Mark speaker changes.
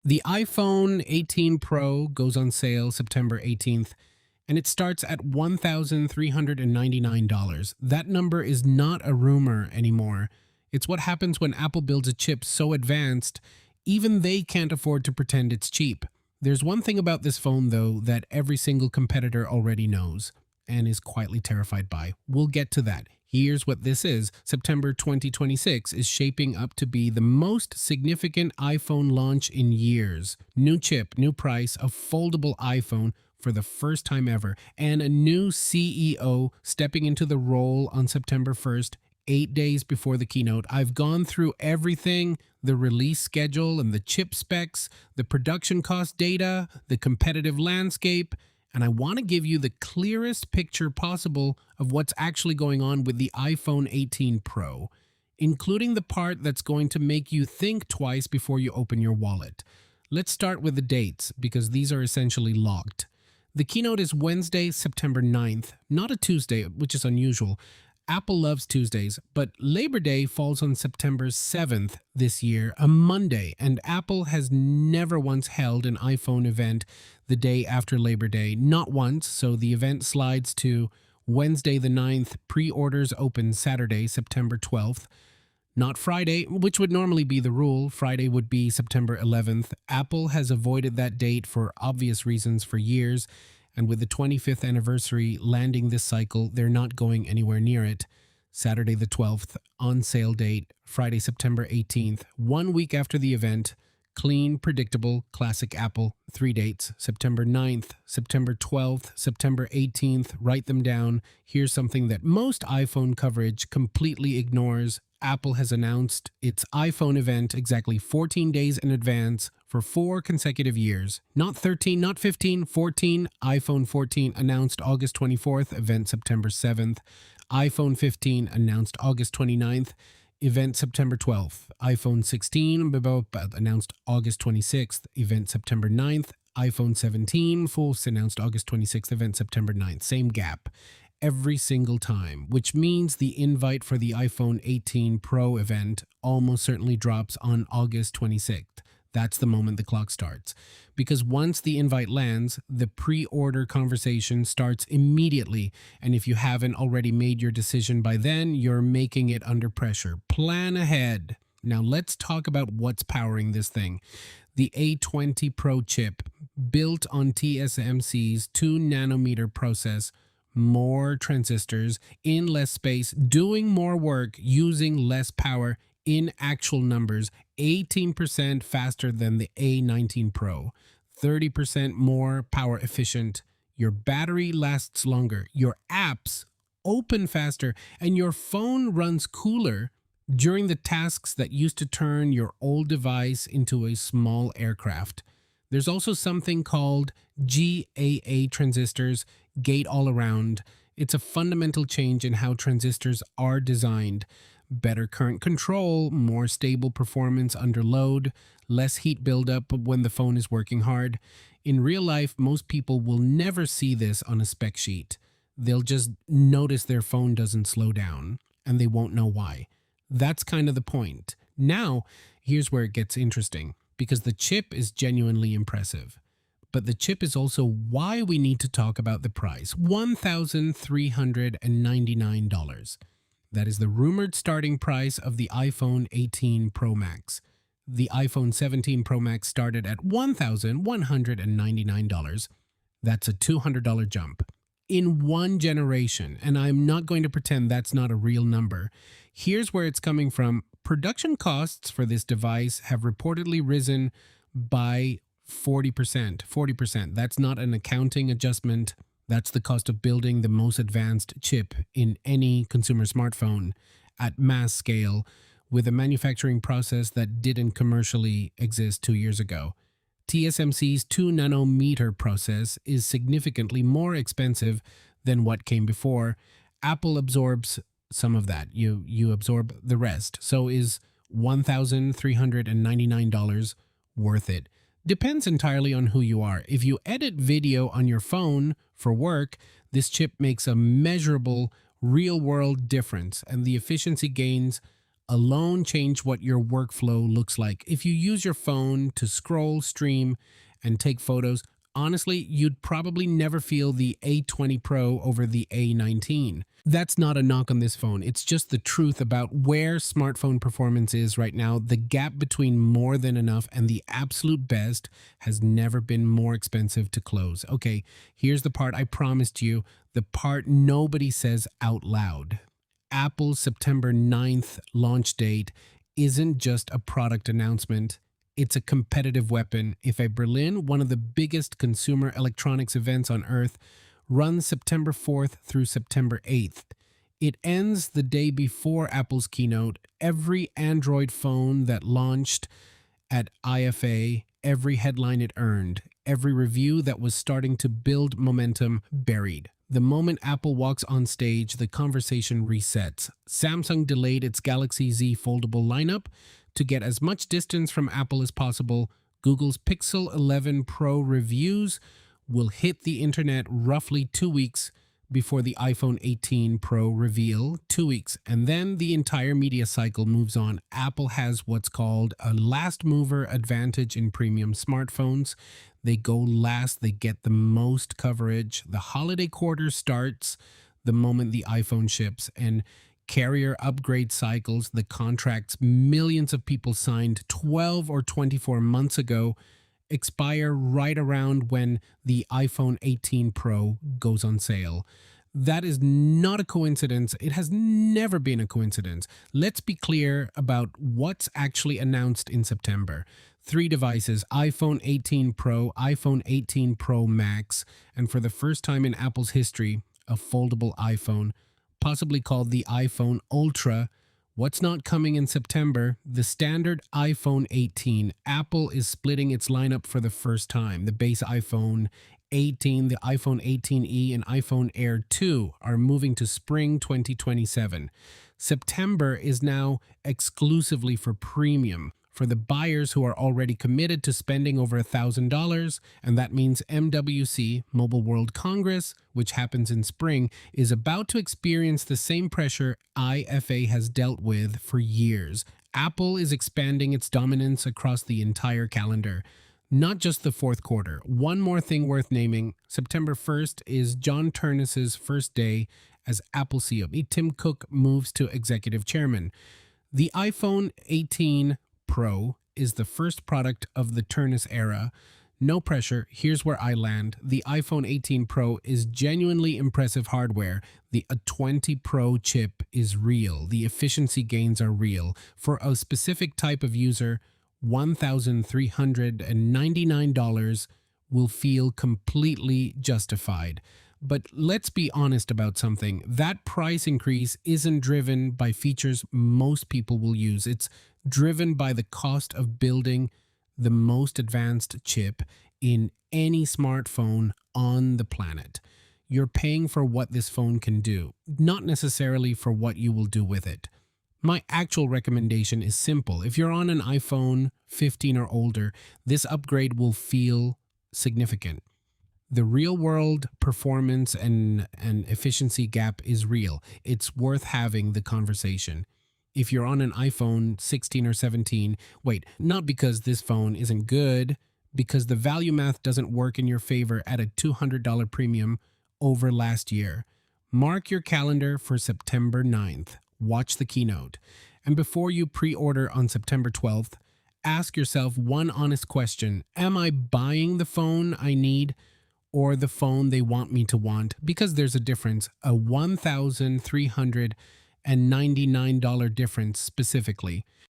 Speaker 1: The iPhone 18 Pro goes on sale September 18th, and it starts at $1,399. That number is not a rumor anymore. It's what happens when Apple builds a chip so advanced, even they can't afford to pretend it's cheap. There's one thing about this phone, though, that every single competitor already knows and is quietly terrified by. We'll get to that. Here's what this is. September 2026 is shaping up to be the most significant iPhone launch in years. New chip, new price, a foldable iPhone for the first time ever, and a new CEO stepping into the role on September 1st, 8 days before the keynote. I've gone through everything: the release schedule and the chip specs, the production cost data, the competitive landscape, and I want to give you the clearest picture possible of what's actually going on with the iPhone 18 Pro, including the part that's going to make you think twice before you open your wallet. Let's start with the dates, because these are essentially locked. The keynote is Wednesday, September 9th, not a Tuesday, which is unusual. Apple loves Tuesdays, but Labor Day falls on September 7th this year, a Monday, and Apple has never once held an iPhone event the day after Labor Day. Not once, so the event slides to Wednesday the 9th. Pre-orders open Saturday, September 12th. Not Friday, which would normally be the rule. Friday would be September 11th. Apple has avoided that date for obvious reasons for years, and with the 25th anniversary landing this cycle, they're not going anywhere near it. Saturday the 12th, on sale date, Friday, September 18th, 1 week after the event. Clean, predictable, classic Apple. 3 dates: September 9th, September 12th, September 18th. Write them down. Here's something that most iPhone coverage completely ignores. Apple has announced its iPhone event exactly 14 days in advance for 4 consecutive years. Not 13, not 15, 14. iPhone 14 announced August 24th, event September 7th. iPhone 15 announced August 29th, event September 12th. iPhone 16 announced August 26th, event September 9th. iPhone 17 announced August 26th, event September 9th. Same gap every single time, which means the invite for the iPhone 18 Pro event almost certainly drops on August 26th. That's the moment the clock starts. Because once the invite lands, the pre-order conversation starts immediately. And if you haven't already made your decision by then, you're making it under pressure. Plan ahead. Now let's talk about what's powering this thing. The A20 Pro chip, built on TSMC's 2 nanometer process, more transistors in less space, doing more work using less power. In actual numbers, 18% faster than the A19 Pro, 30% more power efficient. Your battery lasts longer, your apps open faster, and your phone runs cooler during the tasks that used to turn your old device into a small aircraft. There's also something called GAA transistors, gate all around. It's a fundamental change in how transistors are designed. Better current control, more stable performance under load, less heat buildup when the phone is working hard. In real life, most people will never see this on a spec sheet. They'll just notice their phone doesn't slow down, and they won't know why. That's kind of the point. Now, here's where it gets interesting, because the chip is genuinely impressive. But the chip is also why we need to talk about the price: $1,399. That is the rumored starting price of the iPhone 18 Pro Max. The iPhone 17 Pro Max started at $1,199. That's a $200 jump in one generation, and I'm not going to pretend that's not a real number. Here's where it's coming from. Production costs for this device have reportedly risen by 40%. 40%. That's not an accounting adjustment. That's the cost of building the most advanced chip in any consumer smartphone at mass scale, with a manufacturing process that didn't commercially exist 2 years ago. TSMC's 2 nanometer process is significantly more expensive than what came before. Apple absorbs some of that. You absorb the rest. So is $1,399 worth it? Depends entirely on who you are. If you edit video on your phone for work, this chip makes a measurable real-world difference, and the efficiency gains alone change what your workflow looks like. If you use your phone to scroll, stream, and take photos, honestly, you'd probably never feel the A20 Pro over the A19. That's not a knock on this phone. It's just the truth about where smartphone performance is right now. The gap between more than enough and the absolute best has never been more expensive to close. Okay, here's the part I promised you, the part nobody says out loud. Apple's September 9th launch date isn't just a product announcement. It's a competitive weapon. If a Berlin, one of the biggest consumer electronics events on earth, runs September 4th through September 8th, it ends the day before Apple's keynote. Every Android phone that launched at IFA, every headline it earned, every review that was starting to build momentum, buried. The moment Apple walks on stage, the conversation resets. Samsung delayed its Galaxy Z foldable lineup to get as much distance from Apple as possible. Google's Pixel 11 Pro reviews will hit the internet roughly 2 weeks before the iPhone 18 Pro reveal, 2 weeks, and then the entire media cycle moves on. Apple has what's called a last mover advantage in premium smartphones. They go last, they get the most coverage. The holiday quarter starts the moment the iPhone ships, and carrier upgrade cycles, the contracts millions of people signed 12 or 24 months ago, expire right around when the iPhone 18 Pro goes on sale. That is not a coincidence. It has never been a coincidence. Let's be clear about what's actually announced in September. 3 devices, iPhone 18 Pro, iPhone 18 Pro Max, and for the first time in Apple's history, a foldable iPhone, possibly called the iPhone Ultra. What's not coming in September? The standard iPhone 18. Apple is splitting its lineup for the first time. The base iPhone 18, the iPhone 18e, and iPhone Air 2 are moving to spring 2027. September is now exclusively for premium, for the buyers who are already committed to spending over $1,000, and that means MWC, Mobile World Congress, which happens in spring, is about to experience the same pressure IFA has dealt with for years. Apple is expanding its dominance across the entire calendar, not just the fourth quarter. One more thing worth naming, September 1st is John Ternus's first day as Apple CEO. Tim Cook moves to executive chairman. The iPhone 18 Pro is the first product of the Ternus era. No pressure, here's where I land. The iPhone 18 Pro is genuinely impressive hardware. The A20 Pro chip is real. The efficiency gains are real. For a specific type of user, $1,399 will feel completely justified. But let's be honest about something. That price increase isn't driven by features most people will use. It's driven by the cost of building the most advanced chip in any smartphone on the planet. You're paying for what this phone can do, not necessarily for what you will do with it. My actual recommendation is simple. If you're on an iPhone 15 or older, this upgrade will feel significant. The real world performance and efficiency gap is real. It's worth having the conversation. If you're on an iPhone 16 or 17, wait, not because this phone isn't good, because the value math doesn't work in your favor at a $200 premium over last year. Mark your calendar for September 9th. Watch the keynote. And before you pre-order on September 12th, ask yourself one honest question. Am I buying the phone I need or the phone they want me to want? Because there's a difference, a $1,399 difference specifically.